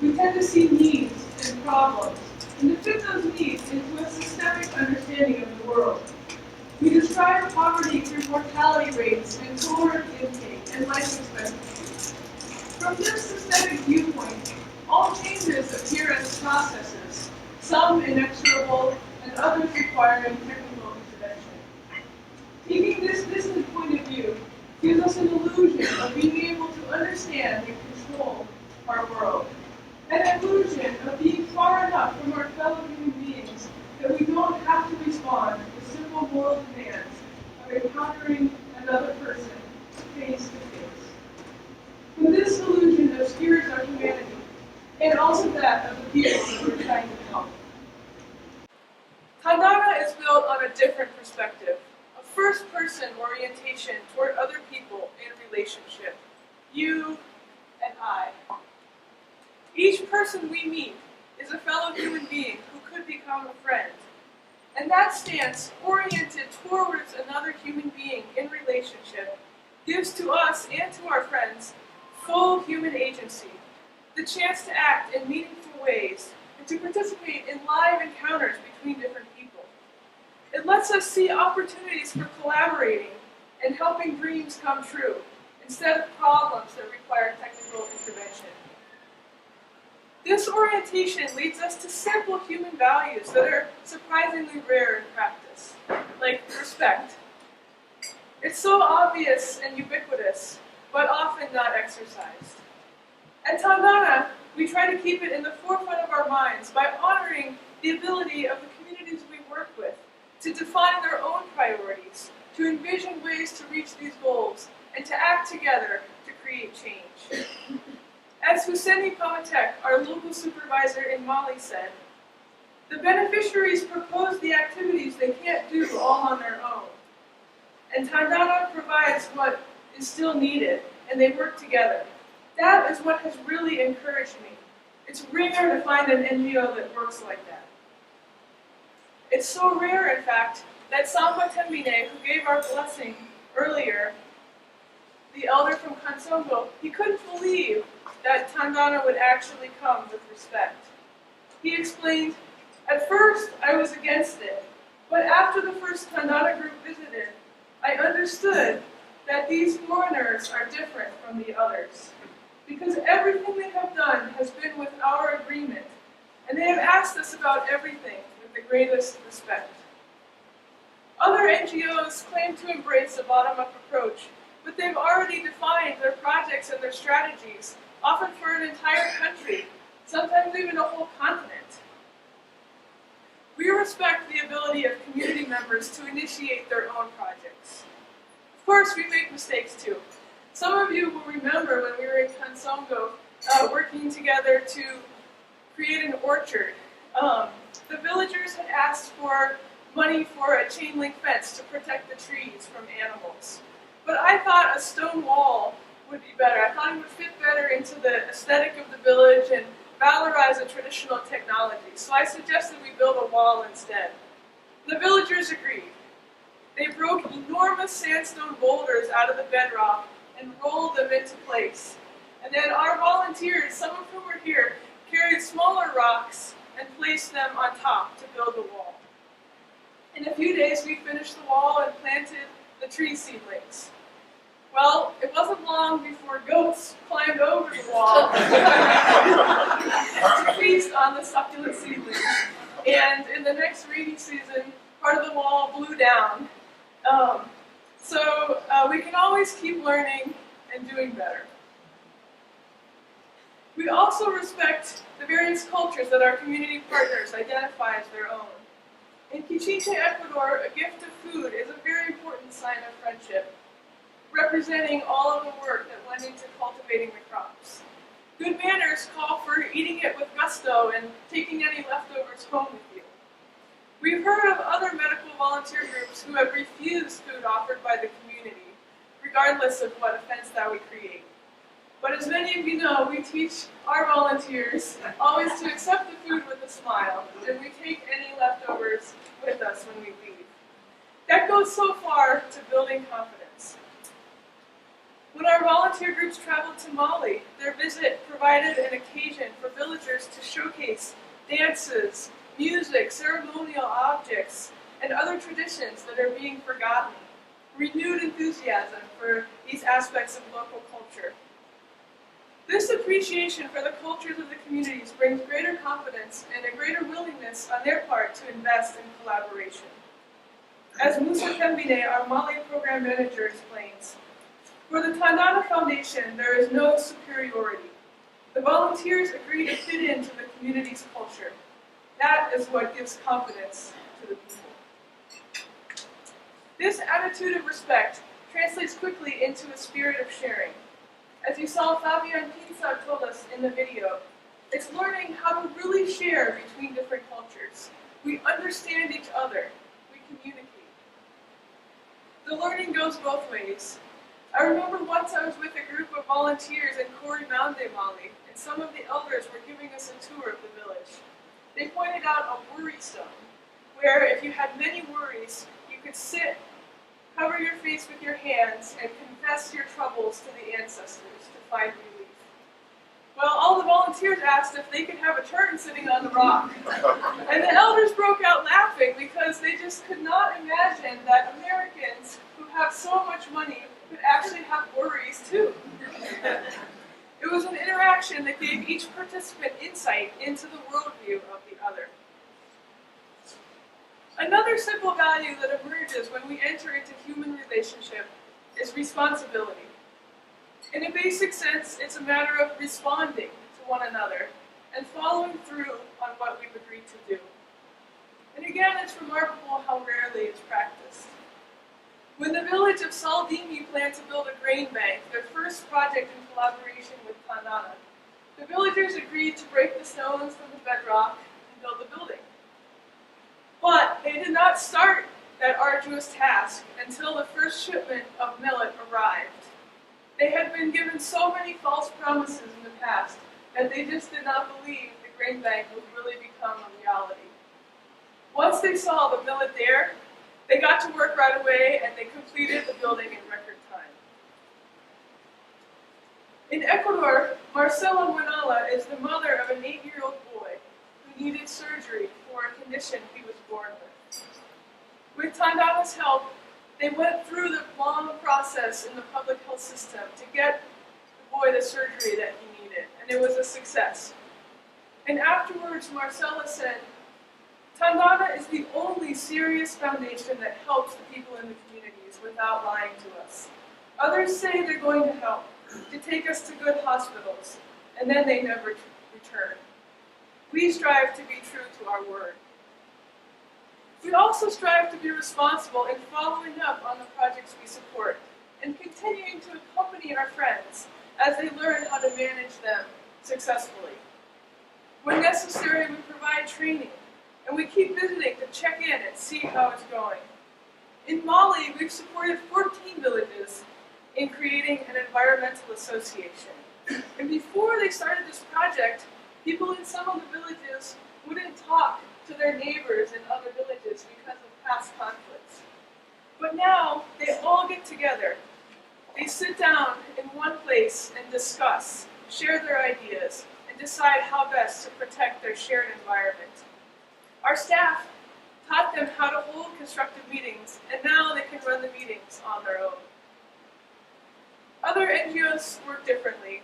We tend to see needs and problems, and to fit those needs into a systemic understanding of the world. We describe poverty through mortality rates and caloric intake and life expectancy. From this systemic viewpoint, all changes appear as processes, some inexorable and others requiring technical intervention. Taking this distant point of view gives us an illusion of being able to understand and control our world. An illusion of being far enough from our fellow human beings that we don't have to respond to the simple moral demands of encountering another person face to face. But this illusion obscures our humanity, and also that of the people that we're trying to help. Tandana is built on a different perspective, a first-person orientation toward other people in relationship, you and I. Each person we meet is a fellow human being who could become a friend. And that stance, oriented towards another human being in relationship, gives to us and to our friends full human agency, the chance to act in meaningful ways and to participate in live encounters between different people. It lets us see opportunities for collaborating and helping dreams come true, instead of problems that require technical intervention. This orientation leads us to simple human values that are surprisingly rare in practice, like respect. It's so obvious and ubiquitous, but often not exercised. At Tandana, we try to keep it in the forefront of our minds by honoring the ability of the communities we work with to define their own priorities, to envision ways to reach these goals, and to act together to create change. As Husseini Pamatek, our local supervisor in Mali, said, the beneficiaries propose the activities they can't do all on their own. And Tandana provides what is still needed, and they work together. That is what has really encouraged me. It's rare to find an NGO that works like that. It's so rare, in fact, that Samba Tembine, who gave our blessing earlier, the elder from Kansongo, he couldn't believe that Tandana would actually come with respect. He explained, at first I was against it, but after the first Tandana group visited, I understood that these foreigners are different from the others, because everything they have done has been with our agreement, and they have asked us about everything with the greatest respect. Other NGOs claim to embrace a bottom-up approach, but they've already defined their projects and their strategies, often for an entire country, sometimes even a whole continent. We respect the ability of community members to initiate their own projects. Of course, we make mistakes too. Some of you will remember when we were in Kansongo working together to create an orchard. The villagers had asked for money for a chain link fence to protect the trees from animals. But I thought a stone wall would be better. I thought it would fit better into the aesthetic of the village and valorize a traditional technology. So I suggested we build a wall instead. The villagers agreed. They broke enormous sandstone boulders out of the bedrock and rolled them into place. And then our volunteers, some of whom were here, carried smaller rocks and placed them on top to build the wall. In a few days, we finished the wall and planted the tree seedlings. Well, it wasn't long before goats climbed over the wall to feast on the succulent seedlings. And in the next rainy season, part of the wall blew down. So we can always keep learning and doing better. We also respect the various cultures that our community partners identify as their own. In Pichincha, Ecuador, a gift of food is a very important sign of friendship, representing all of the work that went into cultivating the crops. Good manners call for eating it with gusto and taking any leftovers home with you. We've heard of other medical volunteer groups who have refused food offered by the community, regardless of what offense that would create. But as many of you know, we teach our volunteers always to accept the food with a smile, and we take any leftovers with us when we leave. That goes so far to building confidence. When our volunteer groups traveled to Mali, their visit provided an occasion for villagers to showcase dances, music, ceremonial objects, and other traditions that are being forgotten. Renewed enthusiasm for these aspects of local culture. This appreciation for the cultures of the communities brings greater confidence and a greater willingness on their part to invest in collaboration. As Musa Kembine, our Mali program manager, explains, for the Tandana Foundation, there is no superiority. The volunteers agree to fit into the community's culture. That is what gives confidence to the people. This attitude of respect translates quickly into a spirit of sharing. As you saw Fabian Pinsa told us in the video, it's learning how to really share between different cultures. We understand each other. We communicate. The learning goes both ways. I remember once I was with a group of volunteers in Korimande, Mali, and some of the elders were giving us a tour of the village. They pointed out a worry stone, where if you had many worries, you could sit, cover your face with your hands, and confess your troubles to the ancestors to find relief. Well, all the volunteers asked if they could have a turn sitting on the rock. And the elders broke out laughing because they just could not imagine that Americans who have so much money could actually have worries too. It was an interaction that gave each participant insight into the worldview of the other. Another simple value that emerges when we enter into human relationship is responsibility. In a basic sense, it's a matter of responding to one another and following through on what we've agreed to do. And again, it's remarkable how rarely it's practiced. When the village of Saldimi planned to build a grain bank, their first project in collaboration with Tandana, the villagers agreed to break the stones from the bedrock and build the building. But they did not start that arduous task until the first shipment of millet arrived. They had been given so many false promises in the past that they just did not believe the grain bank would really become a reality. Once they saw the millet there, they got to work right away and they completed the building in record time. In Ecuador, Marcela Buenala is the mother of an 8-year-old boy who needed surgery for a condition he was born with. With Tandana's help, they went through the long process in the public health system to get the boy the surgery that he needed, and it was a success. And afterwards, Marcela said, Tandana is the only serious foundation that helps the people in the communities without lying to us. Others say they're going to help, to take us to good hospitals, and then they never return. We strive to be true to our word. We also strive to be responsible in following up on the projects we support and continuing to accompany our friends as they learn how to manage them successfully. When necessary, we provide training, and we keep visiting to check in and see how it's going. In Mali, we've supported 14 villages in creating an environmental association. And before they started this project, people in some of the villages wouldn't talk to their neighbors in other villages because of past conflicts. But now, they all get together. They sit down in one place and discuss, share their ideas, and decide how best to protect their shared environment. Our staff taught them how to hold constructive meetings, and now they can run the meetings on their own. Other NGOs work differently.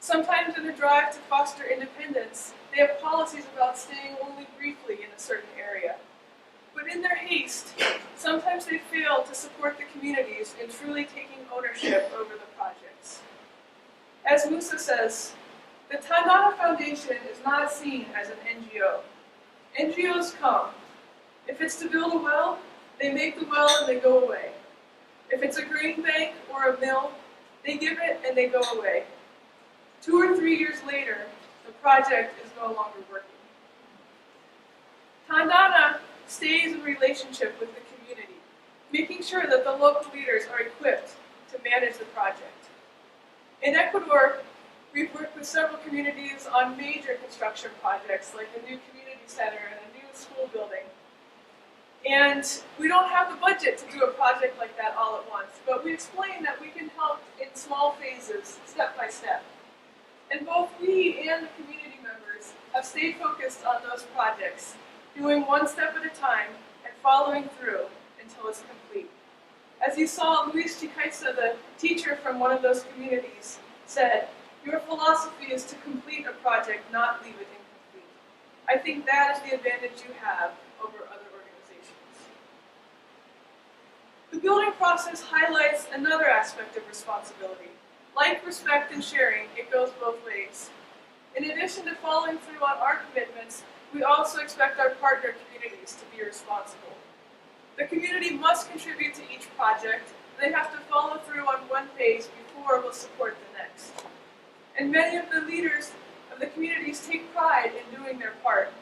Sometimes in a drive to foster independence, they have policies about staying only briefly in a certain area. But in their haste, sometimes they fail to support the communities in truly taking ownership over the projects. As Musa says, the Tandana Foundation is not seen as an NGO. NGOs come. If it's to build a well, they make the well and they go away. If it's a grain bank or a mill, they give it and they go away. 2 or 3 years later, the project is no longer working. Tandana stays in relationship with the community, making sure that the local leaders are equipped to manage the project. In Ecuador, we've worked with several communities on major construction projects like a new community center and a new school building. And we don't have the budget to do a project like that all at once, but we explain that we can help in small phases, step by step. And both we and the community members have stayed focused on those projects, doing one step at a time and following through until it's complete. As you saw, Luis Chicaisa, the teacher from one of those communities, said, "Your philosophy is to complete a project, not leave it incomplete." I think that is the advantage you have over other organizations. The building process highlights another aspect of responsibility. Like respect and sharing, it goes both ways. In addition to following through on our commitments, we also expect our partner communities to be responsible. The community must contribute to each project. They have to follow through on one phase before we'll support the next. And many of the leaders of the communities take pride in doing their part.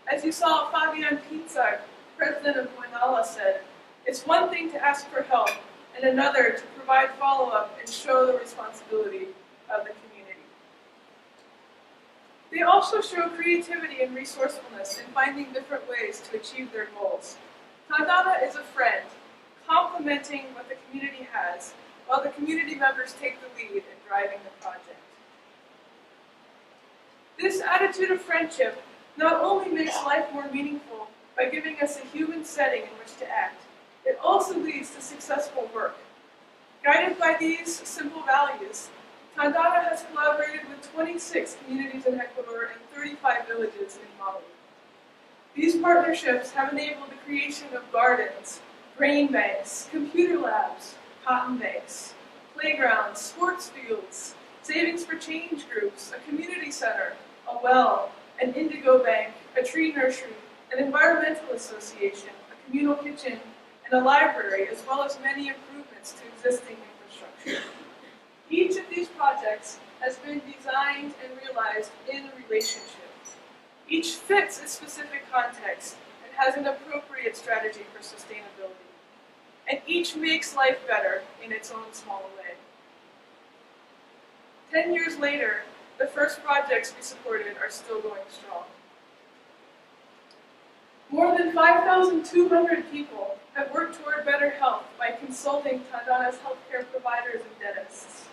As you saw, Fabian Pinzak, president of Guanala, said, "It's one thing to ask for help, and another to provide follow-up and show the responsibility of the community." They also show creativity and resourcefulness in finding different ways to achieve their goals. Tandana is a friend, complementing what the community has, while the community members take the lead in driving the project. This attitude of friendship not only makes life more meaningful by giving us a human setting in which to act, it also leads to successful work. Guided by these simple values, Tandana has collaborated with 26 communities in Ecuador and 35 villages in Mali. These partnerships have enabled the creation of gardens, grain banks, computer labs, cotton banks, playgrounds, sports fields, savings for change groups, a community center, a well, an indigo bank, a tree nursery, an environmental association, a communal kitchen, and a library, as well as many improvements to existing infrastructure. Each of these projects has been designed and realized in a relationship. Each fits its specific context and has an appropriate strategy for sustainability. And each makes life better in its own small way. 10 years later, the first projects we supported are still going strong. More than 5,200 people have worked toward better health by consulting Tandana's healthcare providers and dentists.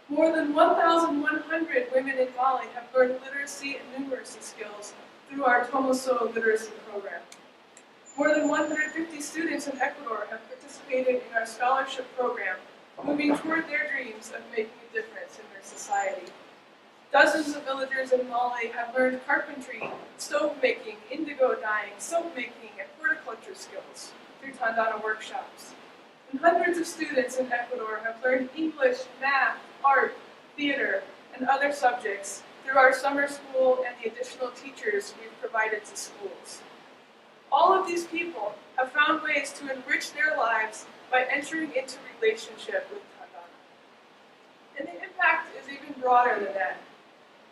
More than 1,100 women in Mali have learned literacy and numeracy skills through our Tomoso literacy program. More than 150 students in Ecuador have participated in our scholarship program, moving toward their dreams of making a difference in their society. Dozens of villagers in Mali have learned carpentry, stove making, indigo dyeing, soap making, and horticulture skills through Tandana workshops. And hundreds of students in Ecuador have learned English, math, art, theater, and other subjects through our summer school and the additional teachers we've provided to schools. All of these people have found ways to enrich their lives by entering into relationship with Tandana. And the impact is even broader than that.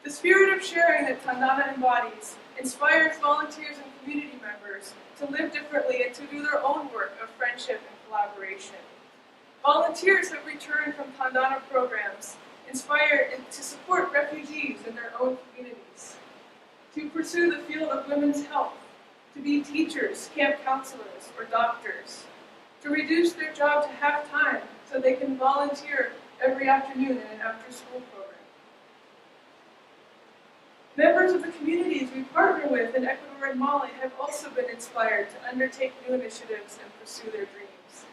The spirit of sharing that Tandana embodies inspires volunteers and community members to live differently and to do their own work of friendship and collaboration. Volunteers have returned from Tandana programs inspired to support refugees in their own communities, to pursue the field of women's health, to be teachers, camp counselors, or doctors, to reduce their job to half time so they can volunteer every afternoon in an after-school program. Members of the communities we partner with in Ecuador and Mali have also been inspired to undertake new initiatives and pursue their dreams.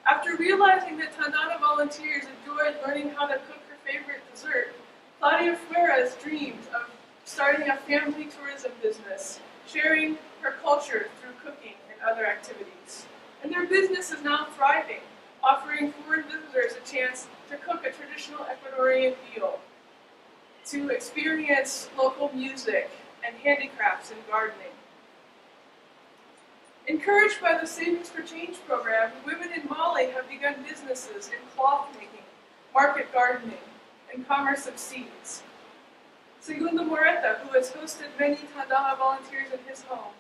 After realizing that Tandana volunteers enjoyed learning how to cook her favorite dessert, Claudia Fueras dreamed of starting a family tourism business, sharing her culture through cooking and other activities. And their business is now thriving, offering foreign visitors a chance to cook a traditional Ecuadorian meal, to experience local music and handicrafts and gardening. Encouraged by the Savings for Change program, women in Mali have begun businesses in cloth making, market gardening, and commerce of seeds. Segundo Moreta, who has hosted many Tandana volunteers in his home,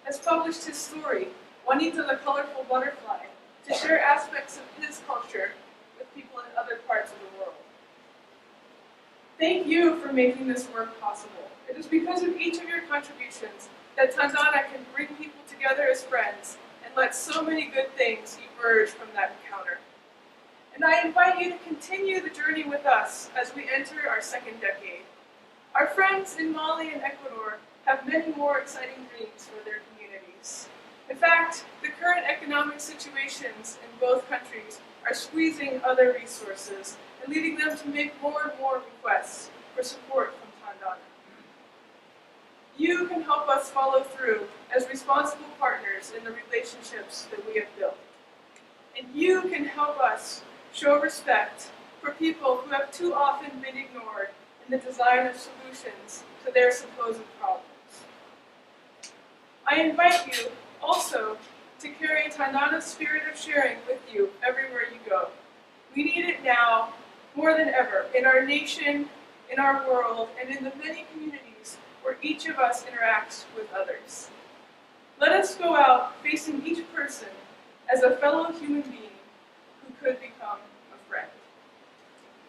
has published his story, Juanita the Colorful Butterfly, to share aspects of his culture with people in other parts of the world. Thank you for making this work possible. It is because of each of your contributions that Tandana can bring people together as friends and let so many good things emerge from that encounter. And I invite you to continue the journey with us as we enter our second decade. Our friends in Mali and Ecuador have many more exciting dreams for their communities. In fact, the current economic situations in both countries are squeezing other resources and leading them to make more and more requests for support from Tandana. You can help us follow through as responsible partners in the relationships that we have built. And you can help us show respect for people who have too often been ignored in the design of solutions to their supposed problems. I invite you also to carry Tandana's spirit of sharing with you everywhere you go. We need it now more than ever in our nation, in our world, and in the many communities where each of us interacts with others. Let us go out facing each person as a fellow human being who could become